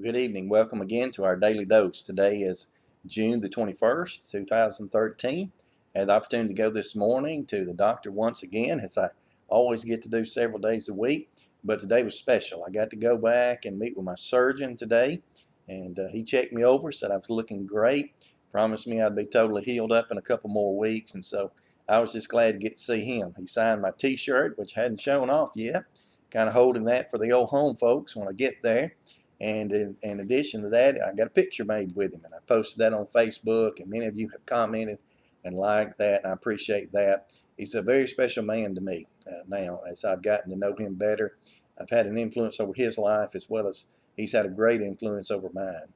Good evening. Welcome again to our daily dose. Today is June the 21st, 2013. I had the opportunity to go this morning to the doctor once again, as I always get to do several days a week. But today was special. I got to go back and meet with my surgeon today, and he checked me over, said I was looking great, promised me I'd be totally healed up in a couple more weeks, and so I was just glad to get to see him. He signed my t-shirt, which hadn't shown off yet, kind of holding that for the old home folks when I get there. And in addition to that, I got a picture made with him, and I posted that on Facebook, and many of you have commented and liked that, and I appreciate that. He's a very special man to me now, as I've gotten to know him better. I've had an influence over his life as well as he's had a great influence over mine.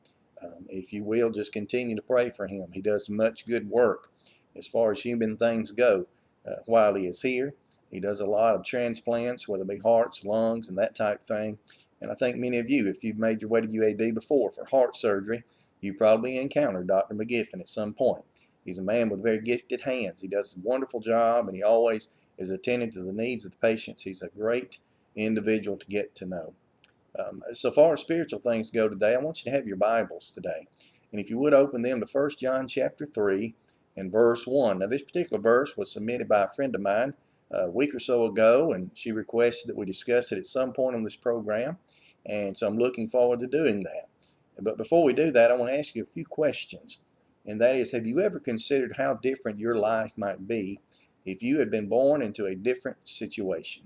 If you will, just continue to pray for him. He does much good work as far as human things go while he is here. He does a lot of transplants, whether it be hearts, lungs, and that type of thing. And I think many of you, if you've made your way to UAB before for heart surgery, you probably encountered Dr. McGiffin at some point. He's a man with very gifted hands. He does a wonderful job, and he always is attending to the needs of the patients. He's a great individual to get to know. So far as spiritual things go today, I want you to have your Bibles today. And if you would open them to 1 John chapter 3 and verse 1. Now this particular verse was submitted by a friend of mine a week or so ago, and she requested that we discuss it at some point on this program, and so I'm looking forward to doing that. But before we do that, I want to ask you a few questions, and that is, have you ever considered how different your life might be if you had been born into a different situation?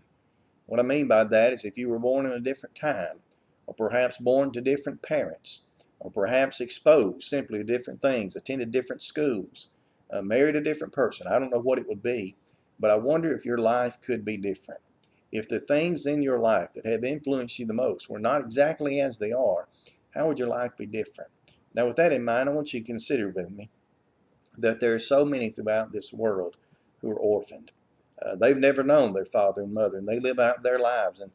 What I mean by that is if you were born in a different time, or perhaps born to different parents, or perhaps exposed simply to different things, attended different schools, married a different person. I don't know what it would be, but I wonder if your life could be different. If the things in your life that have influenced you the most were not exactly as they are, how would your life be different? Now, with that in mind, I want you to consider with me that there are so many throughout this world who are orphaned. They've never known their father and mother, and they live out their lives in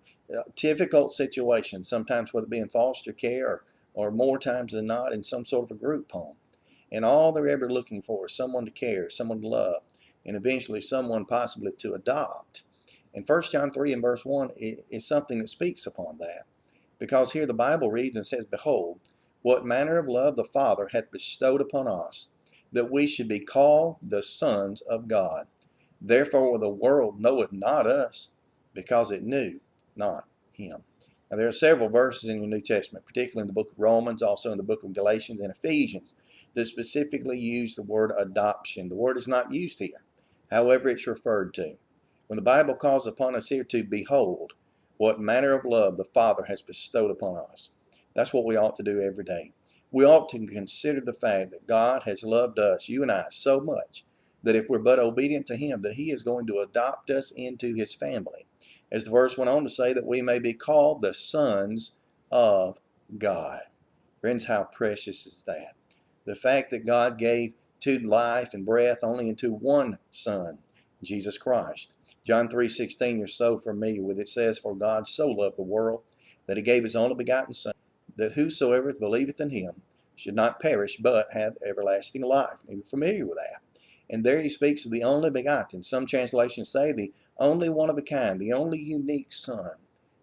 difficult situations, sometimes whether it be in foster care or more times than not in some sort of a group home. And all they're ever looking for is someone to care, someone to love, and eventually someone possibly to adopt. And 1 John 3 and verse 1 is something that speaks upon that. Because here the Bible reads and says, "Behold, what manner of love the Father hath bestowed upon us, that we should be called the sons of God. Therefore the world knoweth not us, because it knew not him." Now there are several verses in the New Testament, particularly in the book of Romans, also in the book of Galatians and Ephesians, that specifically use the word adoption. The word is not used here. However, it's referred to. When the Bible calls upon us here to behold what manner of love the Father has bestowed upon us, that's what we ought to do every day. We ought to consider the fact that God has loved us, you and I, so much that if we're but obedient to Him, that He is going to adopt us into His family. As the verse went on to say, that we may be called the sons of God. Friends, how precious is that? The fact that God gave to life and breath only into one Son, Jesus Christ. John 3:16, you're so familiar with it, says, "For God so loved the world, that He gave His only begotten Son, that whosoever believeth in Him should not perish, but have everlasting life." You're familiar with that. And there He speaks of the only begotten. Some translations say the only one of a kind, the only unique Son.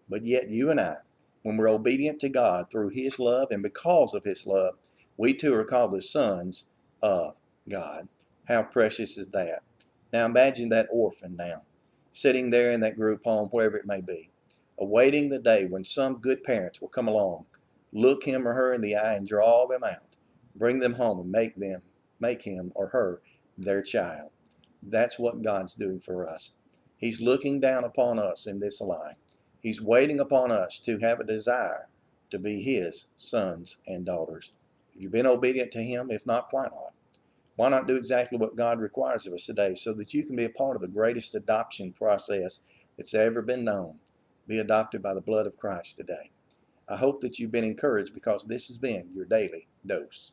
But yet you and I, when we're obedient to God through His love and because of His love, we too are called the sons of God. How precious is that? Now imagine that orphan now, sitting there in that group home, wherever it may be, awaiting the day when some good parents will come along, look him or her in the eye and draw them out, bring them home and make him or her their child. That's what God's doing for us. He's looking down upon us in this life. He's waiting upon us to have a desire to be His sons and daughters. You've been obedient to Him. If not, why not? Why not do exactly what God requires of us today so that you can be a part of the greatest adoption process that's ever been known? Be adopted by the blood of Christ today. I hope that you've been encouraged, because this has been your daily dose.